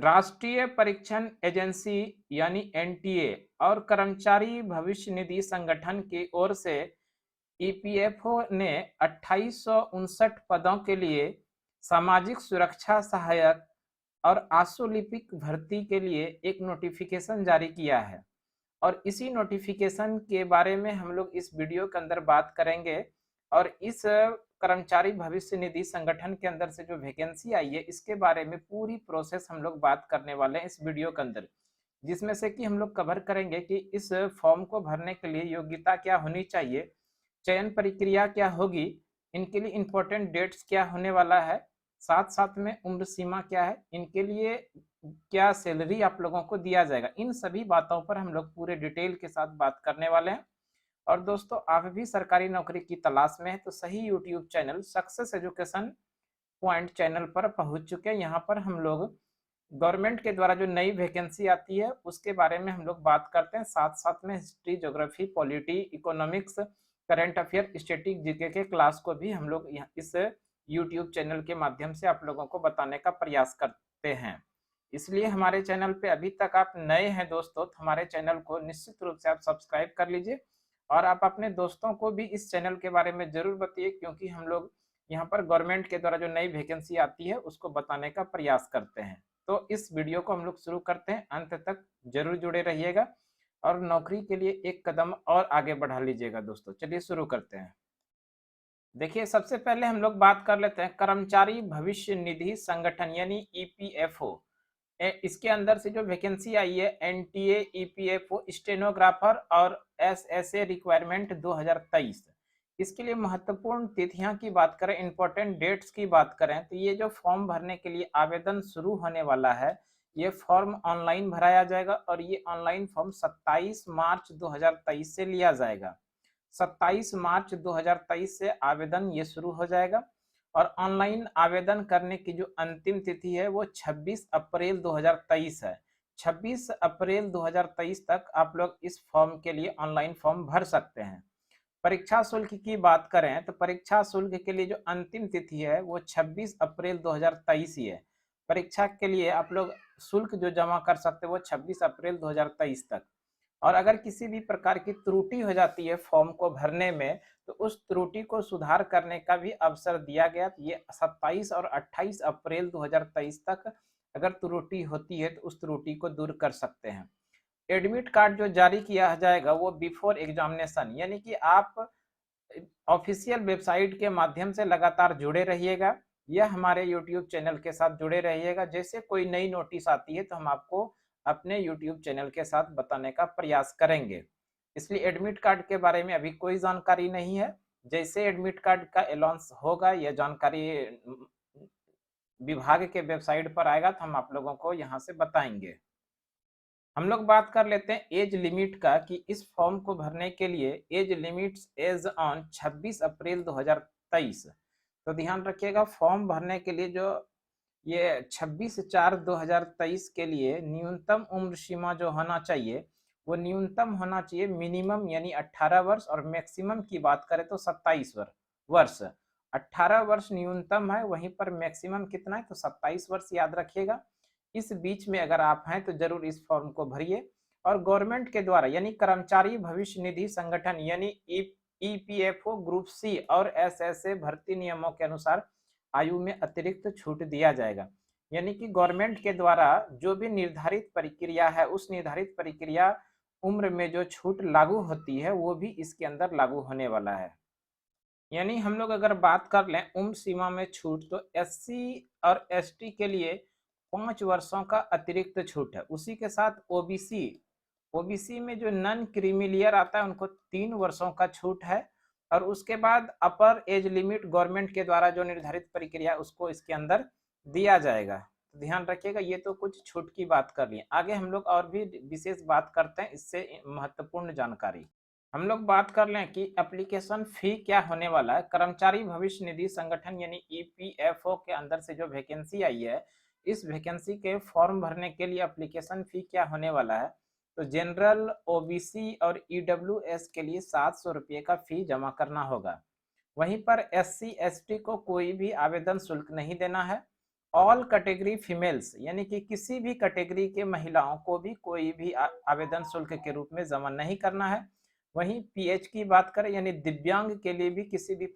राष्ट्रीय परीक्षण एजेंसी यानी एनटीए और कर्मचारी भविष्य निधि संगठन की ओर से ईपीएफओ ने 2859 पदों के लिए सामाजिक सुरक्षा सहायक और आशुलिपिक भर्ती के लिए एक नोटिफिकेशन जारी किया है। और इसी नोटिफिकेशन के बारे में हम लोग इस वीडियो के अंदर बात करेंगे। और इस कर्मचारी भविष्य निधि संगठन के अंदर से जो वैकेंसी आई है इसके बारे में पूरी प्रोसेस हम लोग बात करने वाले हैं इस वीडियो के अंदर, जिसमें से कि हम लोग कवर करेंगे कि इस फॉर्म को भरने के लिए योग्यता क्या होनी चाहिए, चयन प्रक्रिया क्या होगी, इनके लिए इम्पोर्टेंट डेट्स क्या होने वाला है, साथ साथ में उम्र सीमा क्या है, इनके लिए क्या सैलरी आप लोगों को दिया जाएगा। इन सभी बातों पर हम लोग पूरे डिटेल के साथ बात करने वाले हैं। और दोस्तों, आप भी सरकारी नौकरी की तलाश में है तो सही YouTube channel success education point channel पर पहुंच चुके हैं। यहाँ पर हम लोग गवर्नमेंट के द्वारा जो नई वैकेंसी आती है उसके बारे में हम लोग बात करते हैं, साथ साथ में history, geography, polity, economics, current affair, static, GK के क्लास को भी हम लोग इस यूट्यूब चैनल के माध्यम से आप लोगों को बताने का प्रयास करते हैं। इसलिए हमारे चैनल पे अभी तक आप नए हैं दोस्तों तो हमारे चैनल को निश्चित रूप से आप सब्सक्राइब कर लीजिए और आप अपने दोस्तों को भी इस चैनल के बारे में जरूर बताइए, क्योंकि हम लोग यहाँ पर गवर्नमेंट के द्वारा जो नई वैकेंसी आती है उसको बताने का प्रयास करते हैं। तो इस वीडियो को हम लोग शुरू करते हैं, अंत तक जरूर जुड़े रहिएगा और नौकरी के लिए एक कदम और आगे बढ़ा लीजिएगा दोस्तों। चलिए शुरू करते हैं। देखिए, सबसे पहले हम लोग बात कर लेते हैं कर्मचारी भविष्य निधि संगठन यानी ईपीएफओ। इसके अंदर से जो वैकेंसी आई है एनटीए ईपीएफओ स्टेनोग्राफर और एसएसए रिक्वायरमेंट 2023। इसके लिए महत्वपूर्ण तिथियां की बात करें, इंपॉर्टेंट डेट्स की बात करें तो ये जो फॉर्म भरने के लिए आवेदन शुरू होने वाला है ये फॉर्म ऑनलाइन भराया जाएगा और ये ऑनलाइन फॉर्म 27 मार्च 2023 से लिया जाएगा। 27 मार्च 2023 से आवेदन ये शुरू हो जाएगा और ऑनलाइन आवेदन करने की जो अंतिम तिथि है वो 26 अप्रैल 2023 है। 26 अप्रैल 2023 तक आप लोग इस फॉर्म के लिए ऑनलाइन फॉर्म भर सकते हैं। परीक्षा शुल्क की बात करें तो परीक्षा शुल्क के लिए जो अंतिम तिथि है वो 26 अप्रैल 2023 ही है। परीक्षा के लिए आप लोग शुल्क जो जमा कर सकते हैं वो 26 अप्रैल 2023 तक। और अगर किसी भी प्रकार की त्रुटि हो जाती है फॉर्म को भरने में तो उस त्रुटि को सुधार करने का भी अवसर दिया गया। तो ये 27 और 28 अप्रैल 2023 तक अगर त्रुटि होती है तो उस त्रुटि को दूर कर सकते हैं। एडमिट कार्ड जो जारी किया जाएगा वो बिफोर एग्जामिनेशन, यानी कि आप ऑफिशियल वेबसाइट के माध्यम से लगातार जुड़े रहिएगा या हमारे यूट्यूब चैनल के साथ जुड़े रहिएगा। जैसे कोई नई नोटिस आती है तो हम आपको अपने यूट्यूब चैनल के साथ बताने का प्रयास करेंगे। इसलिए एडमिट कार्ड के बारे में अभी कोई जानकारी नहीं है। जैसे एडमिट कार्ड का अनाउंस होगा यह जानकारी विभाग के वेबसाइट पर आएगा तो हम आप लोगों को यहाँ से बताएंगे। हम लोग बात कर लेते हैं एज लिमिट का कि इस फॉर्म को भरने के लिए एज लिमिट्स एज ऑन 26 अप्रैल 2023। तो ध्यान रखिएगा, फॉर्म भरने के लिए जो ये 26/4/2023 के लिए न्यूनतम उम्र सीमा जो होना चाहिए वो न्यूनतम होना चाहिए मिनिमम यानी 18 वर्ष और मैक्सिमम की बात करें तो 27 वर्ष। 18 वर्ष न्यूनतम है, वहीं पर मैक्सिमम कितना है तो 27 वर्ष याद रखिएगा। इस बीच में अगर आप हैं तो जरूर इस फॉर्म को भरिए। और गवर्नमेंट के द्वारा यानी कर्मचारी भविष्य निधि संगठन यानी ईपीएफओ ग्रुप सी और एसएसए भर्ती नियमों के अनुसार आयु में अतिरिक्त छूट दिया जाएगा। यानी कि गवर्नमेंट के द्वारा जो भी निर्धारित प्रक्रिया है उस निर्धारित प्रक्रिया उम्र में जो छूट लागू होती है वो भी इसके अंदर लागू होने वाला है। यानी हम लोग अगर बात कर लें उम्र सीमा में छूट तो एससी और एसटी के लिए 5 वर्षों का अतिरिक्त छूट है। उसी के साथ ओबीसी में जो नॉन क्रीमिलियर आता है उनको 3 वर्षों का छूट है। और उसके बाद अपर एज लिमिट गवर्नमेंट के द्वारा जो निर्धारित प्रक्रिया उसको इसके अंदर दिया जाएगा। तो ध्यान रखिएगा, ये तो कुछ छूट की बात कर लिए, आगे हम लोग और भी विशेष बात करते हैं इससे महत्वपूर्ण जानकारी। हम लोग बात कर लें कि एप्लीकेशन फी क्या होने वाला है। कर्मचारी भविष्य निधि संगठन यानी ईपीएफओ के अंदर से जो वैकेंसी आई है इस वैकेंसी के फॉर्म भरने के लिए एप्लीकेशन फी क्या होने वाला है तो जनरल, ओबीसी और ईडब्ल्यूएस के लिए 700 रुपये का फी जमा करना होगा। वहीं पर एससी एसटी को कोई भी आवेदन शुल्क नहीं देना है। ऑल कैटेगरी फीमेल्स, यानी कि किसी भी कैटेगरी के महिलाओं को भी कोई भी आवेदन शुल्क के रूप में जमा नहीं करना है। वहीं पीएच की बात करें यानी दिव्यांग के लिए भी किसी भी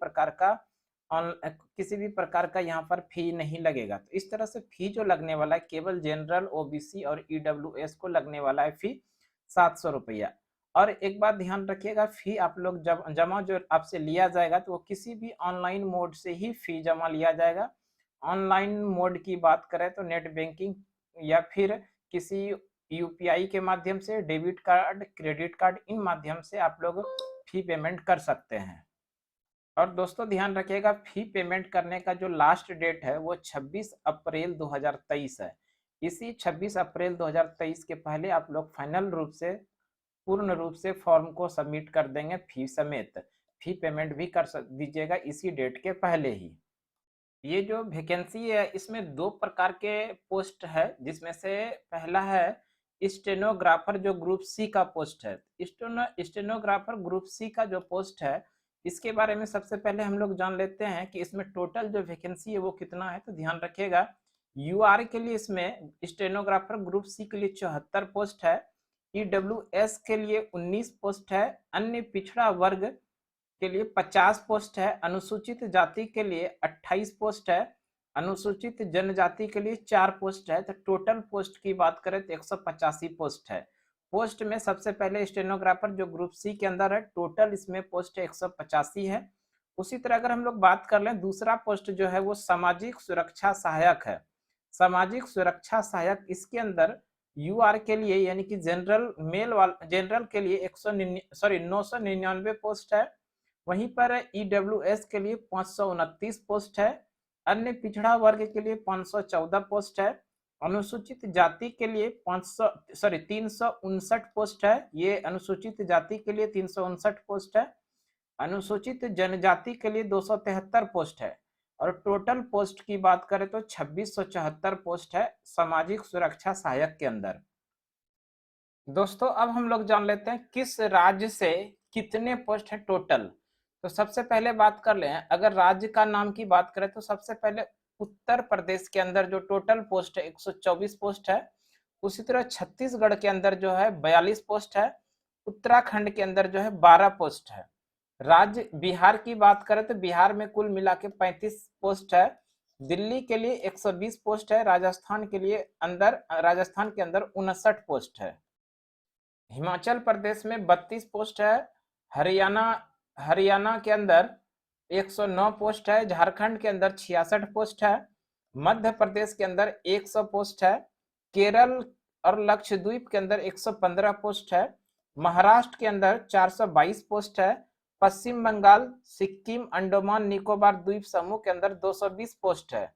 प्रकार का यहाँ पर फी नहीं लगेगा। तो इस तरह से फी जो लगने वाला है केवल जनरल, ओबीसी और ईडब्ल्यूएस को लगने वाला है फी 700 रुपया। और एक बात ध्यान रखिएगा, फी आप लोग जब जमा जो आपसे लिया जाएगा तो वो किसी भी ऑनलाइन मोड से ही फी जमा लिया जाएगा। ऑनलाइन मोड की बात करें तो नेट बैंकिंग या फिर किसी यूपीआई के माध्यम से, डेबिट कार्ड, क्रेडिट कार्ड, इन माध्यम से आप लोग फी पेमेंट कर सकते हैं। और दोस्तों ध्यान रखिएगा, फी पेमेंट करने का जो लास्ट डेट है वो 26 अप्रैल 2023 है। इसी 26 अप्रैल 2023 के पहले आप लोग फाइनल रूप से, पूर्ण रूप से फॉर्म को सबमिट कर देंगे फी समेत। फी पेमेंट भी कर दीजिएगा इसी डेट के पहले ही। ये जो वैकेंसी है इसमें 2 प्रकार के पोस्ट है, जिसमें से पहला है स्टेनोग्राफर जो ग्रुप सी का पोस्ट है। स्टेनोग्राफर ग्रुप सी का जो पोस्ट है इसके बारे में सबसे पहले हम लोग जान लेते हैं कि इसमें टोटल जो वैकेंसी है वो कितना है। तो ध्यान रखिएगा, यूआर के लिए इसमें स्टेनोग्राफर ग्रुप सी के लिए 74 पोस्ट है, ईडब्ल्यूएस के लिए 19 पोस्ट है, अन्य पिछड़ा वर्ग के लिए 50 पोस्ट है, अनुसूचित जाति के लिए 28 पोस्ट है, अनुसूचित जनजाति के लिए 4 पोस्ट है। तो टोटल पोस्ट की बात करें तो 185 पोस्ट है। पोस्ट में सबसे पहले स्टेनोग्राफर जो ग्रुप सी के अंदर है, टोटल इसमें पोस्ट 185 है। उसी तरह अगर हम लोग बात कर लें, दूसरा पोस्ट जो है वो सामाजिक सुरक्षा सहायक है। सामाजिक सुरक्षा सहायक, इसके अंदर यूआर के लिए यानी कि जनरल के लिए 999 पोस्ट है। वहीं पर ईडब्ल्यूएस के लिए 529 पोस्ट है, अन्य पिछड़ा वर्ग के लिए 514 पोस्ट है, अनुसूचित जाति के लिए 359 पोस्ट है। ये अनुसूचित जाति के लिए 359 पोस्ट है, अनुसूचित जनजाति के लिए 273 पोस्ट है। और टोटल पोस्ट की बात करें तो 2674 पोस्ट है सामाजिक सुरक्षा सहायक के अंदर। दोस्तों अब हम लोग जान लेते हैं किस राज्य से कितने पोस्ट है टोटल। तो सबसे पहले बात कर ले, अगर राज्य का नाम की बात करें तो सबसे पहले उत्तर प्रदेश के अंदर जो टोटल पोस्ट है 124 पोस्ट है। उसी तरह छत्तीसगढ़ के अंदर जो है 42 पोस्ट है, उत्तराखंड के अंदर जो है 12 पोस्ट है। राज्य बिहार की बात करें तो बिहार में कुल मिला के 35 पोस्ट है, दिल्ली के लिए 120 पोस्ट है, राजस्थान के अंदर 59 पोस्ट है, हिमाचल प्रदेश में 32 पोस्ट है, हरियाणा के अंदर 109 पोस्ट है, झारखंड के अंदर 66 पोस्ट है, मध्य प्रदेश के अंदर 100 पोस्ट है, केरल और लक्षद्वीप के अंदर 115 पोस्ट है, महाराष्ट्र के अंदर 422 पोस्ट है, पश्चिम बंगाल, सिक्किम, अंडमान निकोबार द्वीप समूह के अंदर 220 पोस्ट है,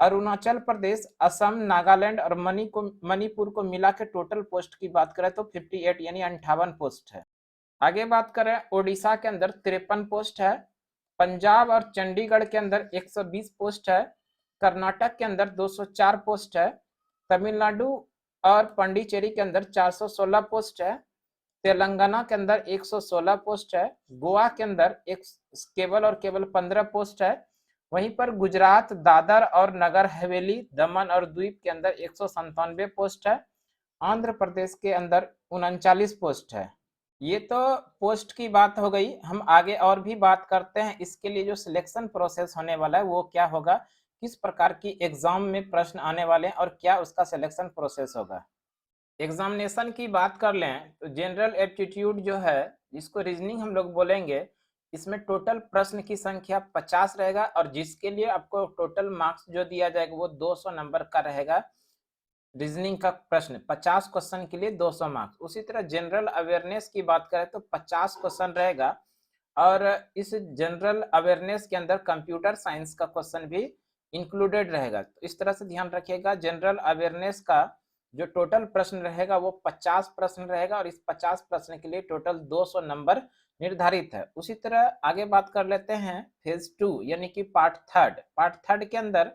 अरुणाचल प्रदेश, असम, नागालैंड और मणिपुर को मिला के टोटल पोस्ट की बात करें तो 58 यानी 58 पोस्ट है। आगे बात करें, ओडिशा के अंदर 53 पोस्ट है, पंजाब और चंडीगढ़ के अंदर 120 पोस्ट है, कर्नाटक के अंदर 204 पोस्ट है, तमिलनाडु और पांडिचेरी के अंदर 416 पोस्ट है, तेलंगाना के अंदर 116 पोस्ट है, गोवा के अंदर केवल 15 पोस्ट है। वहीं पर गुजरात, दादर और नगर हवेली, दमन और द्वीप के अंदर 197 पोस्ट है, आंध्र प्रदेश के अंदर 39 पोस्ट है। ये तो पोस्ट की बात हो गई। हम आगे और भी बात करते हैं, इसके लिए जो सिलेक्शन प्रोसेस होने वाला है वो क्या होगा, किस प्रकार की एग्जाम में प्रश्न आने वाले हैं और क्या उसका सिलेक्शन प्रोसेस होगा। एग्जामिनेशन की बात कर लें तो जनरल एप्टीट्यूड जो है, जिसको रीजनिंग हम लोग बोलेंगे, इसमें टोटल प्रश्न की संख्या 50 रहेगा और जिसके लिए आपको टोटल मार्क्स जो दिया जाएगा वो 200 नंबर का रहेगा। रीजनिंग का प्रश्न 50 क्वेश्चन के लिए 200 मार्क्स। उसी तरह जनरल अवेयरनेस की बात करें तो 50 क्वेश्चन रहेगा और इस जनरल अवेयरनेस के अंदर कंप्यूटर साइंस का क्वेश्चन भी इंक्लूडेड रहेगा। तो इस तरह से ध्यान रखिएगा, जनरल अवेयरनेस का जो टोटल प्रश्न रहेगा वो 50 प्रश्न रहेगा और इस 50 प्रश्न के लिए टोटल 200 नंबर निर्धारित है। उसी तरह आगे बात कर लेते हैं फेज 2 यानी कि पार्ट थर्ड के अंदर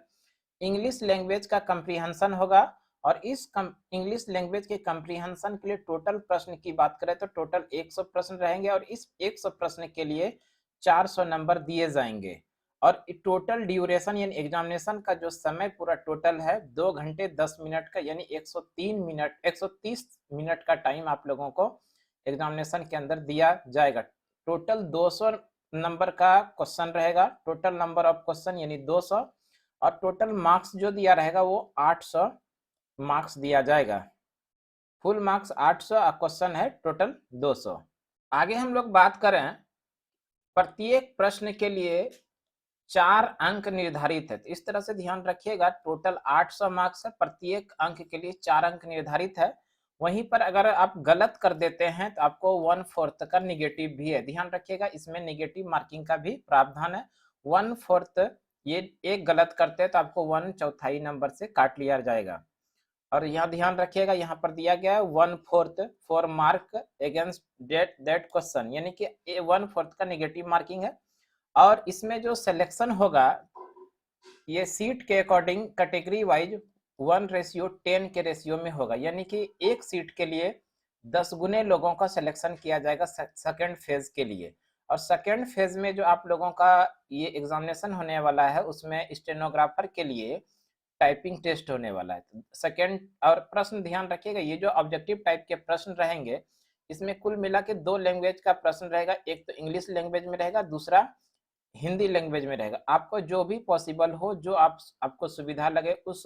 इंग्लिश लैंग्वेज का कंप्रीहेंशन होगा और इस इंग्लिश लैंग्वेज के कंप्रीहेंशन के लिए टोटल प्रश्न की बात करें तो टोटल 100 प्रश्न रहेंगे और इस 100 प्रश्न के लिए 400 नंबर दिए जाएंगे। और टोटल ड्यूरेशन यानी एग्जामिनेशन का जो समय पूरा टोटल है 2 घंटे 10 मिनट का, यानी 130 मिनट का टाइम आप लोगों को एग्जामिनेशन के अंदर दिया जाएगा। टोटल 200 नंबर का क्वेश्चन रहेगा, टोटल नंबर ऑफ क्वेश्चन यानी 200, और टोटल मार्क्स जो दिया रहेगा वो 800 मार्क्स दिया जाएगा। फुल मार्क्स 800 और क्वेश्चन है टोटल 200। आगे हम लोग बात करें, प्रत्येक प्रश्न के लिए 4 अंक निर्धारित है। तो इस तरह से ध्यान रखिएगा, टोटल 800 मार्क्स है, प्रत्येक अंक के लिए 4 अंक निर्धारित है। वहीं पर अगर आप गलत कर देते हैं तो आपको 1/4 का निगेटिव भी है, ध्यान रखिएगा, इसमें निगेटिव मार्किंग का भी प्रावधान है। 1/4 ये एक गलत करते हैं तो आपको 1/4 नंबर से काट लिया जाएगा। और यहाँ ध्यान रखिएगा, यहाँ पर दिया गया है 1/4 for mark against that question, यानी कि 1/4 का निगेटिव मार्किंग है। और इसमें जो सिलेक्शन होगा ये सीट के अकॉर्डिंग कैटेगरी वाइज 1:10 के रेशियो में होगा, यानी कि एक सीट के लिए 10 गुने लोगों का सिलेक्शन किया जाएगा सेकेंड फेज के लिए। और सेकेंड फेज में जो आप लोगों का ये एग्जामिनेशन होने वाला है उसमें स्टेनोग्राफर के लिए टाइपिंग टेस्ट होने वाला है। सेकेंड और प्रश्न ध्यान रखिएगा, ये जो ऑब्जेक्टिव टाइप के प्रश्न रहेंगे इसमें कुल मिला के 2 लैंग्वेज का प्रश्न रहेगा, एक तो इंग्लिश लैंग्वेज में रहेगा, दूसरा हिंदी लैंग्वेज में रहेगा। आपको जो भी पॉसिबल हो, जो आपको सुविधा लगे उस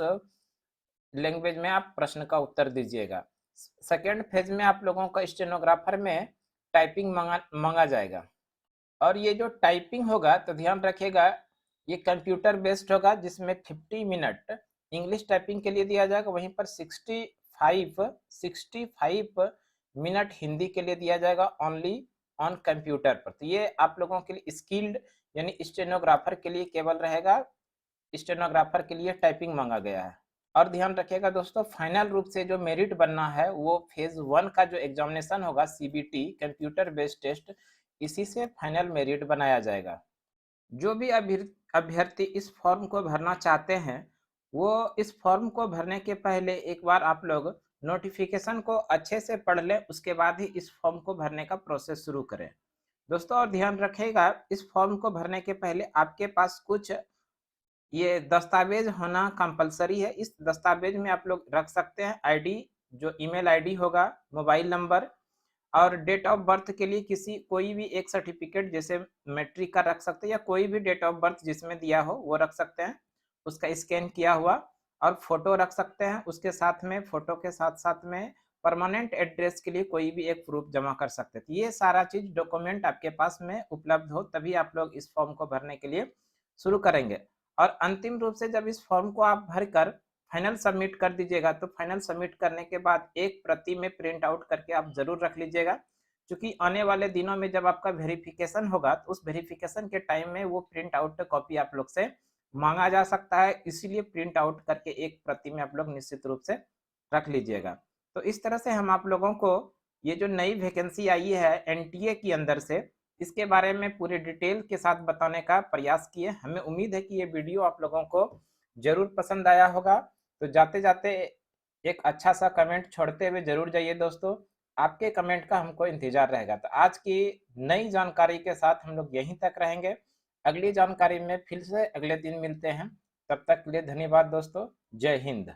लैंग्वेज में आप प्रश्न का उत्तर दीजिएगा। सेकेंड फेज में आप लोगों का स्टेनोग्राफर में टाइपिंग मांगा जाएगा। और ये जो टाइपिंग होगा तो ध्यान रखिएगा ये कंप्यूटर बेस्ड होगा, जिसमें 50 मिनट इंग्लिश टाइपिंग के लिए दिया जाएगा, वहीं पर 65 मिनट हिंदी के लिए दिया जाएगा ओनली ऑन कंप्यूटर पर। तो ये आप लोगों के लिए स्किल्ड यानी स्टेनोग्राफर के लिए केवल रहेगा, स्टेनोग्राफर के लिए टाइपिंग मांगा गया है। और ध्यान रखिएगा दोस्तों, फाइनल रूप से जो मेरिट बनना है वो फेज 1 का जो एग्जामिनेशन होगा सीबीटी कंप्यूटर बेस्ड टेस्ट, इसी से फाइनल मेरिट बनाया जाएगा। जो भी अभ्यर्थी इस फॉर्म को भरना चाहते हैं वो इस फॉर्म को भरने के पहले एक बार आप लोग नोटिफिकेशन को अच्छे से पढ़ लें, उसके बाद ही इस फॉर्म को भरने का प्रोसेस शुरू करें दोस्तों। और ध्यान रखिएगा, इस फॉर्म को भरने के पहले आपके पास कुछ ये दस्तावेज होना कंपलसरी है। इस दस्तावेज में आप लोग रख सकते हैं आईडी, जो ईमेल आईडी होगा, मोबाइल नंबर, और डेट ऑफ बर्थ के लिए कोई भी एक सर्टिफिकेट जैसे मैट्रिक का रख सकते हैं, या कोई भी डेट ऑफ बर्थ जिसमें दिया हो वो रख सकते हैं, उसका स्कैन किया हुआ, और फोटो रख सकते हैं। उसके साथ में फोटो के साथ साथ में परमानेंट एड्रेस के लिए कोई भी एक प्रूफ जमा कर सकते हैं। तो ये सारा चीज डॉक्यूमेंट आपके पास में उपलब्ध हो तभी आप लोग इस फॉर्म को भरने के लिए शुरू करेंगे। और अंतिम रूप से जब इस फॉर्म को आप भरकर फाइनल सबमिट कर दीजिएगा तो फाइनल सबमिट करने के बाद एक प्रति में प्रिंट आउट करके आप जरूर रख लीजिएगा, क्योंकि आने वाले दिनों में जब आपका वेरिफिकेशन होगा तो उस वेरिफिकेशन के टाइम में वो प्रिंट आउट कॉपी आप लोग से मांगा जा सकता है, इसीलिए प्रिंट आउट करके एक प्रति में आप लोग निश्चित रूप से रख लीजिएगा। तो इस तरह से हम आप लोगों को ये जो नई वैकेंसी आई है एनटीए की अंदर से, इसके बारे में पूरे डिटेल के साथ बताने का प्रयास किए। हमें उम्मीद है कि ये वीडियो आप लोगों को जरूर पसंद आया होगा। तो जाते जाते एक अच्छा सा कमेंट छोड़ते हुए जरूर जाइए दोस्तों, आपके कमेंट का हमको इंतजार रहेगा। तो आज की नई जानकारी के साथ हम लोग यहीं तक रहेंगे, अगली जानकारी में फिर से अगले दिन मिलते हैं। तब तक के लिए धन्यवाद दोस्तों, जय हिंद।